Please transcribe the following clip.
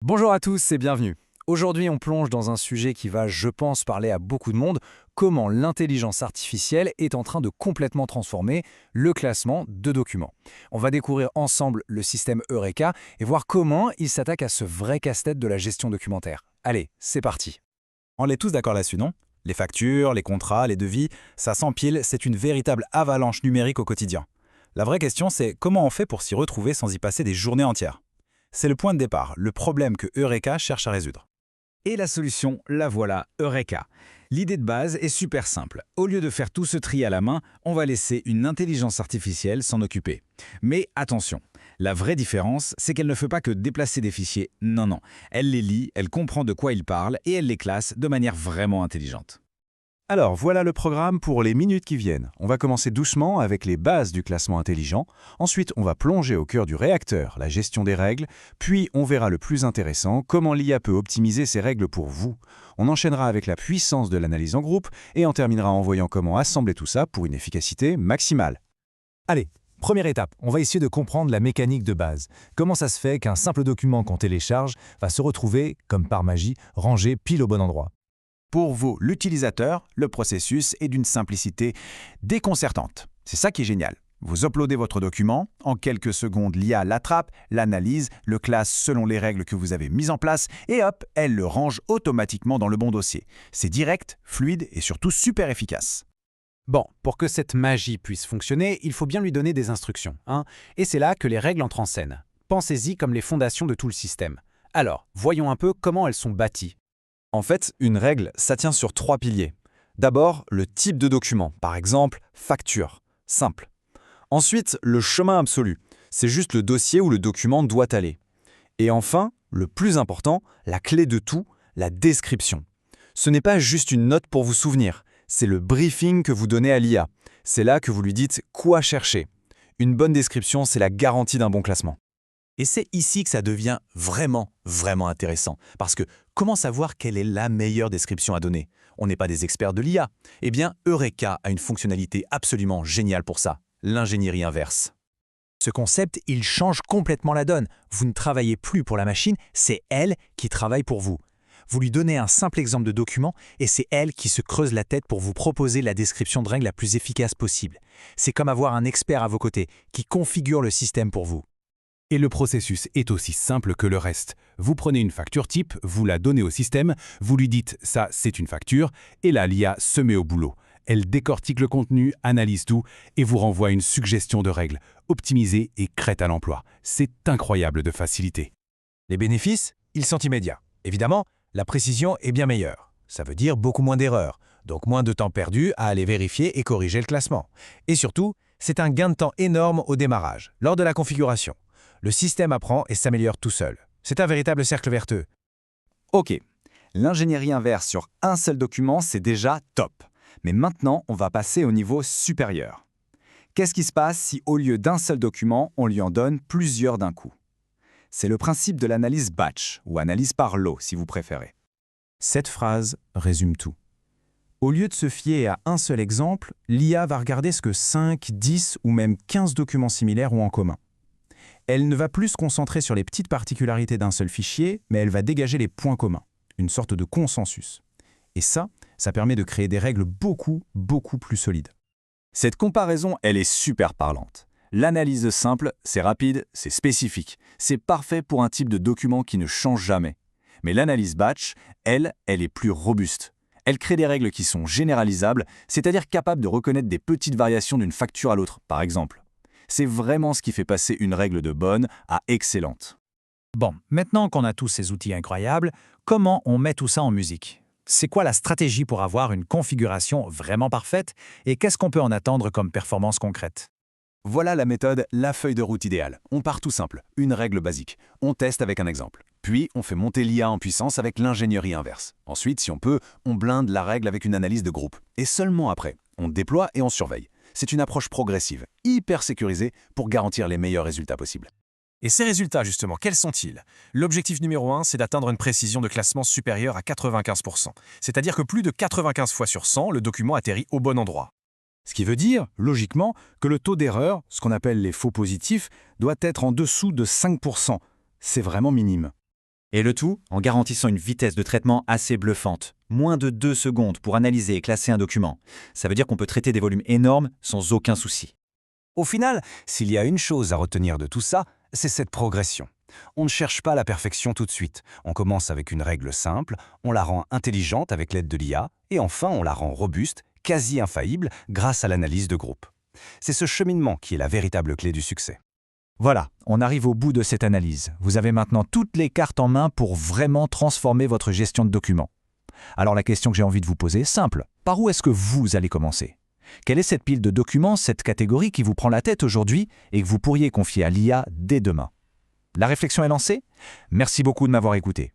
Bonjour à tous et bienvenue. Aujourd'hui, on plonge dans un sujet qui va, je pense, parler à beaucoup de monde, comment l'intelligence artificielle est en train de complètement transformer le classement de documents. On va découvrir ensemble le système Eureka et voir comment il s'attaque à ce vrai casse-tête de la gestion documentaire. Allez, c'est parti. On est tous d'accord là-dessus, non? Les factures, les contrats, les devis, ça s'empile, c'est une véritable avalanche numérique au quotidien. La vraie question, c'est comment on fait pour s'y retrouver sans y passer des journées entières? C'est le point de départ, le problème que Eureka cherche à résoudre. Et la solution, la voilà, Eureka. L'idée de base est super simple. Au lieu de faire tout ce tri à la main, on va laisser une intelligence artificielle s'en occuper. Mais attention, la vraie différence, c'est qu'elle ne fait pas que déplacer des fichiers. Non, non. Elle les lit, elle comprend de quoi ils parlent et elle les classe de manière vraiment intelligente. Alors, voilà le programme pour les minutes qui viennent. On va commencer doucement avec les bases du classement intelligent. Ensuite, on va plonger au cœur du réacteur, la gestion des règles. Puis, on verra le plus intéressant, comment l'IA peut optimiser ses règles pour vous. On enchaînera avec la puissance de l'analyse en groupe et on terminera en voyant comment assembler tout ça pour une efficacité maximale. Allez, première étape, on va essayer de comprendre la mécanique de base. Comment ça se fait qu'un simple document qu'on télécharge va se retrouver, comme par magie, rangé pile au bon endroit? Pour vous, l'utilisateur, le processus est d'une simplicité déconcertante. C'est ça qui est génial. Vous uploadez votre document, en quelques secondes l'IA l'attrape, l'analyse, le classe selon les règles que vous avez mises en place et hop, elle le range automatiquement dans le bon dossier. C'est direct, fluide et surtout super efficace. Bon, pour que cette magie puisse fonctionner, il faut bien lui donner des instructions, hein, et c'est là que les règles entrent en scène. Pensez-y comme les fondations de tout le système. Alors, voyons un peu comment elles sont bâties. En fait, une règle, ça tient sur 3 piliers. D'abord, le type de document, par exemple, facture, simple. Ensuite, le chemin absolu, c'est juste le dossier où le document doit aller. Et enfin, le plus important, la clé de tout, la description. Ce n'est pas juste une note pour vous souvenir, c'est le briefing que vous donnez à l'IA. C'est là que vous lui dites quoi chercher. Une bonne description, c'est la garantie d'un bon classement. Et c'est ici que ça devient vraiment intéressant. Parce que comment savoir quelle est la meilleure description à donner? On n'est pas des experts de l'IA. Eh bien, Eureka a une fonctionnalité absolument géniale pour ça, l'ingénierie inverse. Ce concept, il change complètement la donne. Vous ne travaillez plus pour la machine, c'est elle qui travaille pour vous. Vous lui donnez un simple exemple de document et c'est elle qui se creuse la tête pour vous proposer la description de règle la plus efficace possible. C'est comme avoir un expert à vos côtés qui configure le système pour vous. Et le processus est aussi simple que le reste. Vous prenez une facture type, vous la donnez au système, vous lui dites « ça, c'est une facture » et là, l'IA se met au boulot. Elle décortique le contenu, analyse tout et vous renvoie une suggestion de règles, optimisée et prête à l'emploi. C'est incroyable de facilité. Les bénéfices, ils sont immédiats. Évidemment, la précision est bien meilleure. Ça veut dire beaucoup moins d'erreurs, donc moins de temps perdu à aller vérifier et corriger le classement. Et surtout, c'est un gain de temps énorme au démarrage, lors de la configuration. Le système apprend et s'améliore tout seul. C'est un véritable cercle vertueux. Ok, l'ingénierie inverse sur un seul document, c'est déjà top. Mais maintenant, on va passer au niveau supérieur. Qu'est-ce qui se passe si au lieu d'un seul document, on lui en donne plusieurs d'un coup? C'est le principe de l'analyse batch, ou analyse par lot si vous préférez. Cette phrase résume tout. Au lieu de se fier à un seul exemple, l'IA va regarder ce que 5, 10 ou même 15 documents similaires ont en commun. Elle ne va plus se concentrer sur les petites particularités d'un seul fichier, mais elle va dégager les points communs, une sorte de consensus. Et ça permet de créer des règles beaucoup plus solides. Cette comparaison, elle est super parlante. L'analyse simple, c'est rapide, c'est spécifique. C'est parfait pour un type de document qui ne change jamais. Mais l'analyse batch, elle est plus robuste. Elle crée des règles qui sont généralisables, c'est-à-dire capables de reconnaître des petites variations d'une facture à l'autre, par exemple. C'est vraiment ce qui fait passer une règle de bonne à excellente. Bon, maintenant qu'on a tous ces outils incroyables, comment on met tout ça en musique? C'est quoi la stratégie pour avoir une configuration vraiment parfaite et qu'est-ce qu'on peut en attendre comme performance concrète? Voilà la méthode, la feuille de route idéale. On part tout simple, une règle basique. On teste avec un exemple. Puis, on fait monter l'IA en puissance avec l'ingénierie inverse. Ensuite, si on peut, on blinde la règle avec une analyse de groupe. Et seulement après, on déploie et on surveille. C'est une approche progressive, hyper sécurisée pour garantir les meilleurs résultats possibles. Et ces résultats, justement, quels sont-ils? L'objectif numéro 1, c'est d'atteindre une précision de classement supérieure à 95%. C'est-à-dire que plus de 95 fois sur 100, le document atterrit au bon endroit. Ce qui veut dire, logiquement, que le taux d'erreur, ce qu'on appelle les faux positifs, doit être en dessous de 5%. C'est vraiment minime. Et le tout en garantissant une vitesse de traitement assez bluffante. Moins de 2 secondes pour analyser et classer un document. Ça veut dire qu'on peut traiter des volumes énormes sans aucun souci. Au final, s'il y a une chose à retenir de tout ça, c'est cette progression. On ne cherche pas la perfection tout de suite. On commence avec une règle simple, on la rend intelligente avec l'aide de l'IA, et enfin on la rend robuste, quasi infaillible, grâce à l'analyse de groupe. C'est ce cheminement qui est la véritable clé du succès. Voilà, on arrive au bout de cette analyse. Vous avez maintenant toutes les cartes en main pour vraiment transformer votre gestion de documents. Alors la question que j'ai envie de vous poser est simple. Par où est-ce que vous allez commencer ? Quelle est cette pile de documents, cette catégorie qui vous prend la tête aujourd'hui et que vous pourriez confier à l'IA dès demain ? La réflexion est lancée ? Merci beaucoup de m'avoir écouté.